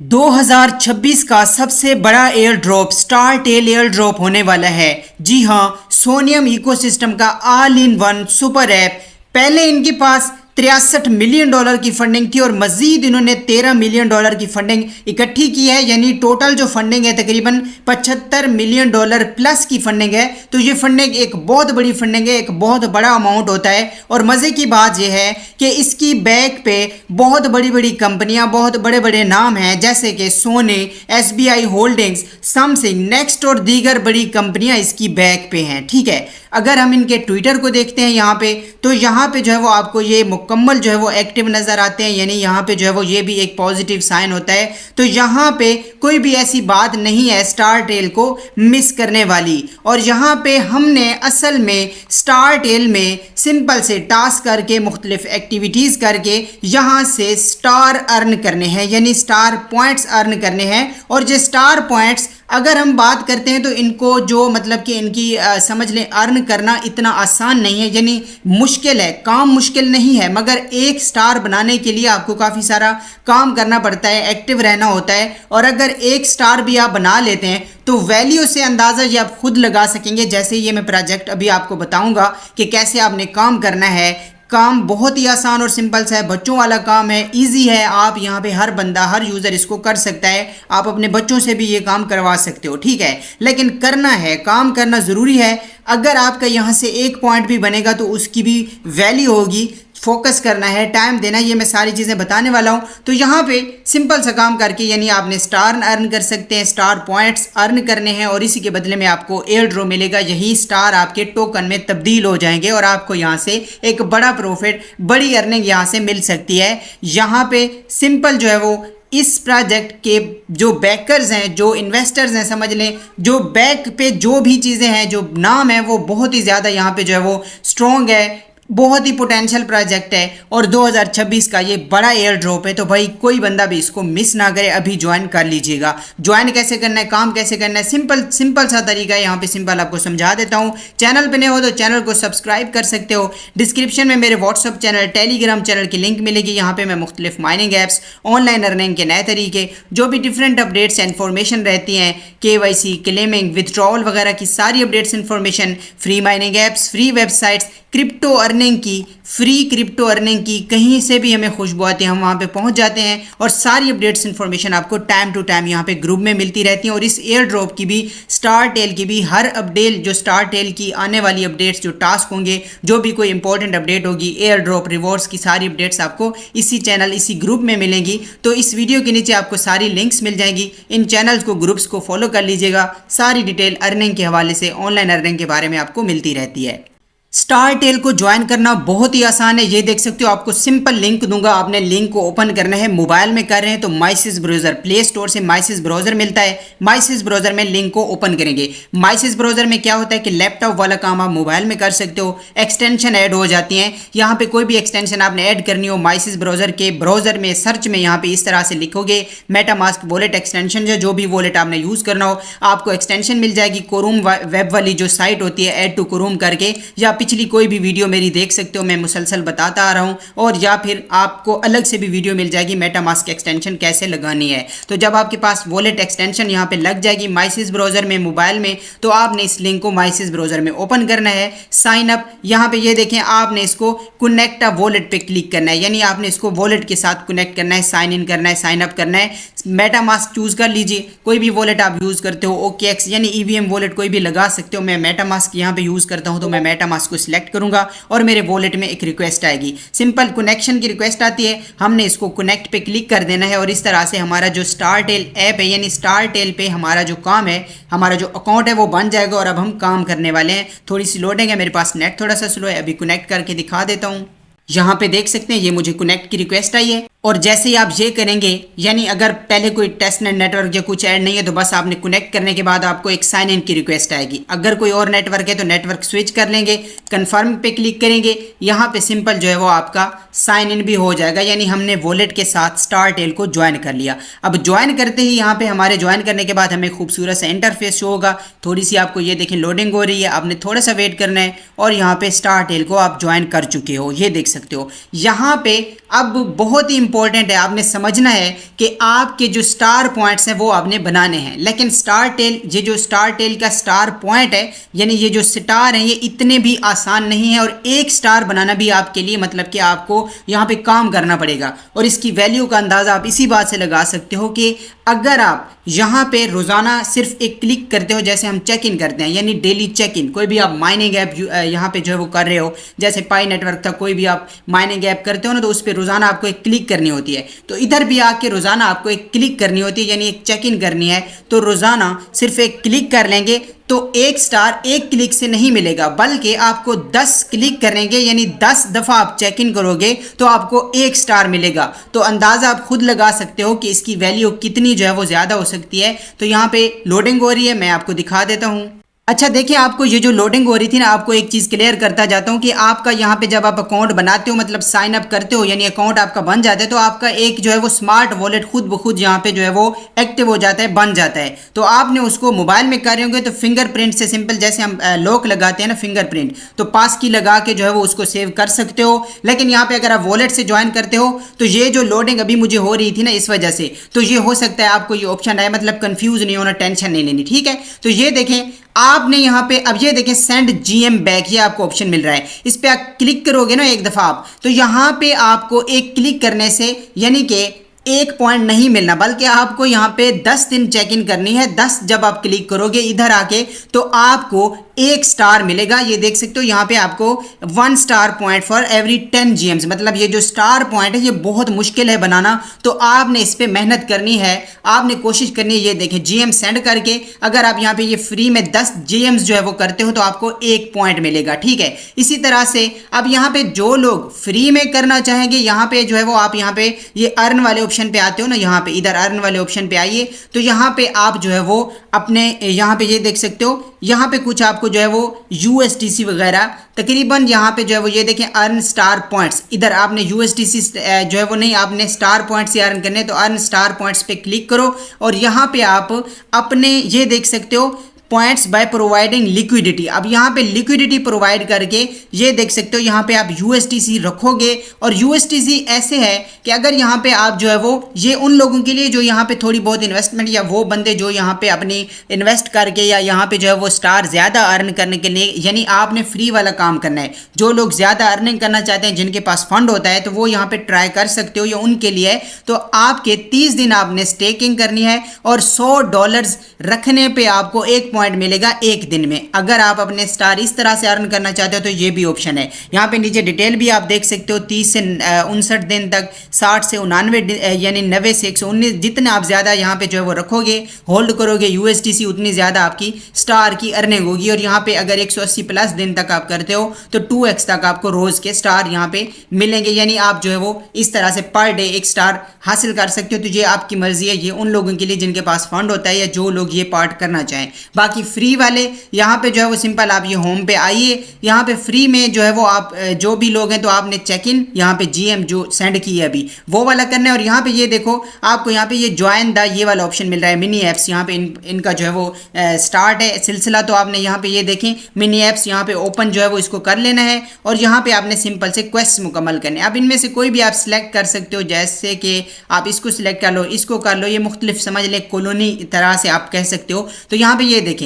2026 का सबसे बड़ा air drop Startale air drop होने वाला है। जी हां, सोनियम इकोसिस्टम का all in one super app. पहले इनके पास $63 मिलियन की फंडिंग थी और मजीद इन्होंने $13 मिलियन की फंडिंग इकट्ठी की है, यानी टोटल जो फंडिंग है तकरीबन $75 मिलियन प्लस की फंडिंग है। तो ये फंडिंग एक बहुत बड़ी फंडिंग है, एक बहुत बड़ा अमाउंट होता है। और मज़े की बात यह है कि इसकी बैक पे बहुत बड़ी बड़ी कंपनियां, बहुत बड़े बड़े नाम हैं, जैसे कि Sony, SBI holdings, Samsung, next और दीगर बड़ी कंपनियां इसकी बैक पे हैं। ठीक है, अगर हम इनके ट्विटर को देखते हैं यहाँ पे, तो यहाँ पे जो है वो आपको ये मुकम्मल जो है वो एक्टिव नज़र आते हैं, यानी यहाँ पे जो है वो ये भी एक पॉजिटिव साइन होता है। तो यहाँ पे कोई भी ऐसी बात नहीं है स्टार टेल को मिस करने वाली। और यहाँ पे हमने असल में स्टार टेल में सिंपल से टास्क करके, मुख्तलिफ एक्टिविटीज़ करके यहाँ से स्टार अर्न करने हैं, यानी स्टार पॉइंट्स अर्न करने हैं। और ये स्टार पॉइंट्स अगर हम बात करते हैं तो इनको जो मतलब कि इनकी समझ लें अर्न करना इतना आसान नहीं है, यानी मुश्किल है, काम मुश्किल नहीं है, मगर एक स्टार बनाने के लिए आपको काफ़ी सारा काम करना पड़ता है, एक्टिव रहना होता है। और अगर एक स्टार भी आप बना लेते हैं तो वैल्यू से अंदाज़ा ये आप खुद लगा सकेंगे। जैसे ये मैं प्रोजेक्ट अभी आपको बताऊंगा कि कैसे आपने काम करना है। काम बहुत ही आसान और सिंपल सा है, बच्चों वाला काम है, इजी है। आप यहाँ पे हर बंदा, हर यूज़र इसको कर सकता है। आप अपने बच्चों से भी ये काम करवा सकते हो, ठीक है, लेकिन करना है, काम करना ज़रूरी है। अगर आपका यहाँ से एक पॉइंट भी बनेगा तो उसकी भी वैल्यू होगी। फोकस करना है, टाइम देना, ये मैं सारी चीज़ें बताने वाला हूँ। तो यहाँ पे सिंपल सा काम करके यानी आपने स्टार अर्न कर सकते हैं, स्टार पॉइंट्स अर्न करने हैं और इसी के बदले में आपको एयर ड्रॉप मिलेगा। यही स्टार आपके टोकन में तब्दील हो जाएंगे और आपको यहाँ से एक बड़ा प्रॉफिट, बड़ी अर्निंग यहाँ से मिल सकती है। यहाँ पे सिंपल जो है वो इस प्रोजेक्ट के जो बैकर्स हैं, जो इन्वेस्टर्स हैं, समझ लें जो बैक पे जो भी चीज़ें हैं, जो नाम है, वो बहुत ही ज़्यादा यहाँ पे जो है वो स्ट्रॉन्ग है। बहुत ही पोटेंशियल प्रोजेक्ट है और 2026 का ये बड़ा एयर ड्रॉप है। तो भाई कोई बंदा भी इसको मिस ना करे, अभी ज्वाइन कर लीजिएगा। ज्वाइन कैसे करना है, काम कैसे करना है, सिंपल सा तरीका है, यहाँ पे सिंपल आपको समझा देता हूँ। चैनल पे नए हो तो चैनल को सब्सक्राइब कर सकते हो। डिस्क्रिप्शन में मेरे व्हाट्सअप चैनल, टेलीग्राम चैनल की लिंक मिलेगी। यहाँ पे मैं मुख्तलिफ माइनिंग ऐप्स, ऑनलाइन अर्निंग के नए तरीके, जो भी डिफरेंट अपडेट्स इन्फॉर्मेशन रहती हैं, KYC, क्लेमिंग, विथड्रॉल वगैरह की सारी updates information, free mining apps, free websites, crypto earning की, फ्री क्रिप्टो अर्निंग की, कहीं से भी हमें खुशबू आती है हम वहाँ पे पहुँच जाते हैं और सारी अपडेट्स इन्फॉर्मेशन आपको टाइम टू टाइम यहाँ पे ग्रुप में मिलती रहती हैं। और इस एयर ड्रॉप की भी, स्टार टेल की भी, हर अपडेट जो स्टार टेल की आने वाली अपडेट्स, जो टास्क होंगे, जो भी कोई इंपॉर्टेंट अपडेट होगी, एयर ड्रॉप, रिवॉर्ड्स की सारी अपडेट्स आपको इसी चैनल, इसी ग्रुप में मिलेंगी। तो इस वीडियो के नीचे आपको सारी लिंक्स मिल जाएंगी। इन चैनल्स को, ग्रुप्स को फॉलो कर लीजिएगा। सारी डिटेल अर्निंग के हवाले से, ऑनलाइन अर्निंग के बारे में आपको मिलती रहती है। स्टार टेल को ज्वाइन करना बहुत ही आसान है, ये देख सकते हो। आपको सिंपल लिंक दूंगा, आपने लिंक को ओपन करना है। मोबाइल में कर रहे हैं तो माइसिस ब्राउज़र, प्ले स्टोर से माइसिस ब्राउज़र मिलता है। माइसिस ब्राउज़र में लिंक को ओपन करेंगे। माइसिस ब्राउज़र में क्या होता है कि लैपटॉप वाला काम आप मोबाइल में कर सकते हो। एक्सटेंशन ऐड हो जाती हैं, यहाँ पे कोई भी एक्सटेंशन आपने ऐड करनी हो माइसिस ब्राउज़र के ब्राउज़र में सर्च में यहाँ पे इस तरह से लिखोगे मेटामास्क वॉलेट एक्सटेंशन, जो भी वॉलेट आपने यूज़ करना हो, आपको एक्सटेंशन मिल जाएगी। क्रोम वेब वाली जो साइट होती है, ऐड टू क्रोम करके, या पिछली कोई भी वीडियो मेरी देख सकते हो, मैं मुसलसल बताता आ रहा हूं। और या फिर आपको अलग से भी वीडियो मिल जाएगी मेटामास्क एक्सटेंशन कैसे लगानी है। तो जब आपके पास वॉलेट एक्सटेंशन यहां पे लग जाएगी माइसिस ब्राउज़र में, मोबाइल में, तो आपने इस लिंक को माइसिस ब्राउज़र में ओपन करना है। साइन अप, यहां पे ये देखें, आपने इसको कनेक्ट अ वॉलेट पे क्लिक करना है, यानी आपने इसको वॉलेट के साथ कनेक्ट करना है, साइन इन करना है, साइन अप करना है। मेटामास्क चूज कर लीजिए, कोई भी वॉलेट आप यूज़ करते हो, OKX यानी EVM वॉलेट कोई भी लगा सकते हो। मैं मेटामास्क यहाँ पे यूज़ करता हूँ तो मैं मेटामास्क को सिलेक्ट करूंगा और मेरे वॉलेट में एक रिक्वेस्ट आएगी, सिंपल कनेक्शन की रिक्वेस्ट आती है। हमने इसको कनेक्ट पे क्लिक कर देना है और इस तरह से हमारा जो स्टार टेल ऐप है, यानी स्टार टेल पे हमारा जो काम है, हमारा जो अकाउंट है वो बन जाएगा और अब हम काम करने वाले हैं। थोड़ी सी लोडिंग है, मेरे पास नेट थोड़ा सा स्लो है, अभी कनेक्ट करके दिखा देता हूँ। यहाँ पे देख सकते हैं ये मुझे कनेक्ट की रिक्वेस्ट आई है और जैसे ही आप ये करेंगे, यानी अगर पहले कोई टेस्ट नेटवर्क या कुछ ऐड नहीं है तो बस आपने कनेक्ट करने के बाद आपको एक साइन इन की रिक्वेस्ट आएगी। अगर कोई और नेटवर्क है तो नेटवर्क स्विच कर लेंगे, कंफर्म पे क्लिक करेंगे। यहाँ पे सिंपल जो है वो आपका साइन इन भी हो जाएगा, यानी हमने वॉलेट के साथ स्टार टेल को ज्वाइन कर लिया। अब ज्वाइन करते ही यहाँ पे हमारे ज्वाइन करने के बाद हमें खूबसूरत सा इंटरफेस शो होगा। थोड़ी सी आपको ये देखें लोडिंग हो रही है, आपने थोड़ा सा वेट करना है और यहाँ पे स्टार टेल को आप ज्वाइन कर चुके हो, ये देख सकते हो। यहाँ पे अब बहुत ही इंपॉर्टेंट है, आपने समझना है कि आपके जो स्टार पॉइंट्स हैं वो आपने बनाने हैं। लेकिन स्टार टेल, ये जो स्टार टेल का स्टार पॉइंट है यानी ये जो स्टार हैं ये इतने भी आसान नहीं है, और एक स्टार बनाना भी आपके लिए मतलब कि आपको यहाँ पे काम करना पड़ेगा। और इसकी वैल्यू का अंदाज़ा आप इसी बात से लगा सकते हो कि अगर आप यहाँ पे रोज़ाना सिर्फ एक क्लिक करते हो, जैसे हम चेक इन करते हैं यानी डेली चेक इन, कोई भी आप माइनिंग ऐप यहाँ पे जो है वो कर रहे हो, जैसे पाई नेटवर्क था, कोई भी आप माइनिंग ऐप करते हो ना, तो उस पर रोज़ाना आपको एक क्लिक करनी होती है। तो इधर भी आके रोज़ाना आपको एक क्लिक करनी होती है यानी एक चेक इन करनी है। तो रोज़ाना सिर्फ एक क्लिक कर लेंगे तो एक स्टार एक क्लिक से नहीं मिलेगा, बल्कि आपको 10 क्लिक करेंगे यानी 10 दफ़ा आप चेक इन करोगे तो आपको एक स्टार मिलेगा। तो अंदाज़ा आप खुद लगा सकते हो कि इसकी वैल्यू कितनी जो है वो ज़्यादा हो सकती है। तो यहाँ पे लोडिंग हो रही है, मैं आपको दिखा देता हूँ। अच्छा देखिए, आपको ये जो लोडिंग हो रही थी ना, आपको एक चीज़ क्लियर करता जाता हूँ कि आपका यहाँ पे जब आप अकाउंट बनाते हो मतलब साइन अप करते हो यानी अकाउंट आपका बन जाता है, तो आपका एक जो है वो स्मार्ट वॉलेट खुद ब खुद यहाँ पे जो है वो एक्टिव हो जाता है, बन जाता है। तो आपने उसको मोबाइल में कर रहे होंगे तो फिंगरप्रिंट से सिंपल, जैसे हम लॉक लगाते हैं ना फिंगरप्रिंट, तो पास की लगा के जो है वो उसको सेव कर सकते हो। लेकिन यहाँ पे अगर आप वॉलेट से ज्वाइन करते हो तो ये जो लोडिंग अभी मुझे हो रही थी ना इस वजह से, तो ये हो सकता है आपको ये ऑप्शन आए, मतलब कंफ्यूज नहीं होना, टेंशन नहीं लेनी, ठीक है। तो ये देखें आपने यहाँ पे, अब ये देखें सेंड जीएम बैक, ये आपको ऑप्शन मिल रहा है। इस पे आप क्लिक करोगे ना एक दफ़ा आप, तो यहाँ पे आपको एक क्लिक करने से यानी कि एक पॉइंट नहीं मिलना, बल्कि आपको यहाँ पे 10 दिन चेक इन करनी है। 10 जब आप क्लिक करोगे इधर आके तो आपको एक स्टार मिलेगा। ये देख सकते हो यहाँ पे आपको 1 star point for every 10 GMs, मतलब ये जो स्टार पॉइंट है ये बहुत मुश्किल है बनाना, तो आपने इस पे मेहनत करनी है, आपने कोशिश करनी है। ये देखें GM सेंड करके अगर आप यहाँ पे ये फ्री में 10 GMs जो है वो करते हो तो आपको 1 पॉइंट मिलेगा, ठीक है। इसी तरह से अब यहाँ पे जो लोग फ्री में करना चाहेंगे, यहाँ पे जो है वो आप यहाँ पे ये अर्न वाले ऑप्शन पे आते हो ना, यहाँ पे इधर अर्न वाले ऑप्शन पे आइए, तो यहाँ पे आप जो है वो अपने यहाँ पे ये देख सकते हो, यहाँ पे कुछ आपको जो है वो USDC वगैरह तकरीबन यहाँ पे जो है वो ये देखें अर्न स्टार पॉइंट्स, इधर आपने USDC जो है वो नहीं, आपने स्टार पॉइंट्स ही अर्न करने, तो अर्न स्टार पॉइंट्स पे क्लिक करो और यहाँ पे आप अपने ये देख सकते हो पॉइंट्स बाय प्रोवाइडिंग लिक्विडिटी। अब यहाँ पे लिक्विडिटी प्रोवाइड करके ये देख सकते हो यहाँ पे आप USDC रखोगे, और USDC ऐसे है कि अगर यहाँ पे आप जो है वो, ये उन लोगों के लिए जो यहाँ पे थोड़ी बहुत इन्वेस्टमेंट, या वो बंदे जो यहाँ पे अपनी इन्वेस्ट करके या यहाँ पे जो है वो स्टार ज़्यादा अर्न करने के लिए, यानी आपने फ्री वाला काम करना है। जो लोग ज़्यादा अर्निंग करना चाहते हैं, जिनके पास फंड होता है, तो वो यहाँ पे ट्राई कर सकते हो, ये उनके लिए है। तो आपके 30 दिन आपने स्टेकिंग करनी है और $100 रखने पर आपको 1 पॉइंट मिलेगा एक दिन में। अगर आप अपने स्टार इस तरह से अर्न करना चाहते हो तो ये भी ऑप्शन है। यहाँ पे नीचे डिटेल भी आप देख सकते हो, 30 से 59 दिन तक, 60 से 99 यानी 90 से 119, जितना आप ज़्यादा यहाँ पे जो है वो रखोगे, होल्ड करोगे USDC, उतनी ज़्यादा आपकी स्टार की अर्निंग होगी। और यहाँ पे अगर 180 प्लस दिन तक आप करते हो तो 2x तक आपको रोज़ के स्टार यहाँ पे मिलेंगे, यानी आप जो है वो इस तरह से पर डे 1 स्टार हासिल कर सकते हो। तो ये आपकी मर्जी है, ये उन लोगों के लिए जिनके पास फंड होता है या जो लोग ये पार्ट करना चाहें। बाकी फ्री वाले यहाँ पे जो है वो सिंपल आप ये होम पे आइए, यहाँ पे फ्री में जो है वो आप जो भी लोग हैं तो आपने चेक इन यहाँ पे GM जो सेंड की है अभी वो वाला करना है। और यहाँ पे ये देखो आपको यहाँ पे ये ज्वाइन द ये वाला ऑप्शन मिल रहा है, मिनी ऐप्स, यहाँ पे इनका जो है वो स्टार्ट है सिलसिला। तो आपने यहाँ पे ये देखें मिनी ऐप्स यहाँ पे ओपन जो है वो इसको कर लेना है, और यहाँ पे आपने सिंपल से क्वेस्ट मुकम्मल करने। अब इनमें से कोई भी आप सिलेक्ट कर सकते हो, जैसे कि आप इसको सिलेक्ट कर लो, इसको कर लो, ये मुख्तलिफ समझ लें कॉलोनी तरह से आप कह सकते हो। तो यहाँ पे ये देखें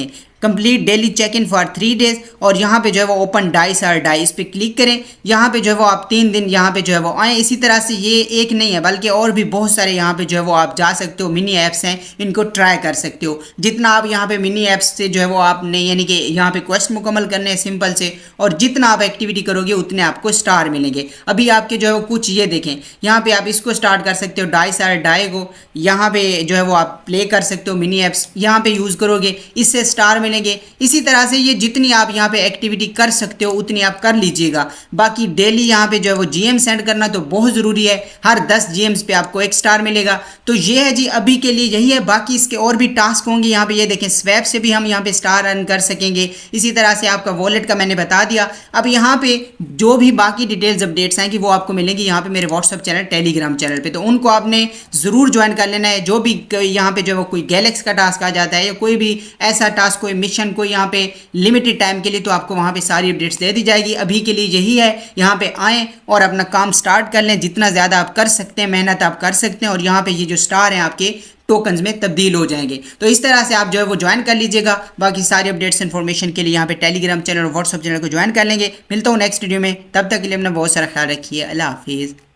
complete daily check in for 3 days, और यहाँ पे जो है वो ओपन डाइस और डाई, इस पर क्लिक करें। यहाँ पे जो है वो आप 3 दिन यहाँ पे जो है वो आए। इसी तरह से ये एक नहीं है बल्कि और भी बहुत सारे यहाँ पे जो है वो आप जा सकते हो, मिनी ऐप्स हैं, इनको ट्राई कर सकते हो। जितना आप यहाँ पे मिनी ऐप्स से जो है वो आपने यानी कि यहाँ पे क्वेस्ट मुकम्मल करने हैं सिंपल से, और जितना आप एक्टिविटी करोगे उतने आपको स्टार मिलेंगे। अभी आपके जो है वो कुछ ये देखें, यहाँ पे आप इसको स्टार्ट कर सकते हो, डाइस और डाई को यहाँ पे जो है वो आप प्ले कर सकते हो, मिनी ऐप्स यहाँ पे यूज़ करोगे, इससे स्टार मिलेंगे। इसी तरह से ये जितनी आप यहाँ पे एक्टिविटी कर सकते हो उतनी आप कर लीजिएगा। बाकी डेली यहाँ पे जो है वो GM सेंड करना तो बहुत ज़रूरी है, हर 10 GMs पे आपको 1 स्टार मिलेगा। तो ये है जी अभी के लिए यही है, बाकी इसके और भी टास्क होंगे। यहाँ पे ये देखें स्वैप से भी हम यहाँ पे स्टार अर्न कर सकेंगे। इसी तरह से आपका वॉलेट का मैंने बता दिया। अब यहाँ पे जो भी बाकी डिटेल्स अपडेट्स आएंगी वो आपको मिलेंगी यहाँ पे मेरे व्हाट्सअप चैनल, टेलीग्राम चैनल पे, तो उनको आपने ज़रूर ज्वाइन कर लेना है। जो भी यहाँ पे जो है वो कोई गैलेक्स का टास्क आ जाता है या कोई भी ऐसा टास्क कोई मिशन को यहाँ पे लिमिटेड टाइम के लिए, तो आपको वहाँ पे सारी अपडेट्स दे दी जाएगी। अभी के लिए यही है, यहाँ पे आएँ और अपना काम स्टार्ट कर लें। जितना ज़्यादा आप कर सकते हैं मेहनत आप कर सकते हैं, और यहाँ पे ये जो स्टार हैं आपके टोकन्स में तब्दील हो जाएंगे। तो इस तरह से आप जो है वो ज्वाइन कर लीजिएगा। बाकी सारी अपडेट्स इन्फॉर्मेशन के लिए यहाँ पे टेलीग्राम चैनल और व्हाट्सअप चैनल को ज्वाइन कर लेंगे। मिलता हूँ नेक्स्ट वीडियो में, तब तक के लिए अपना बहुत सारा ख्याल रखिए। अल्लाह हाफिज़।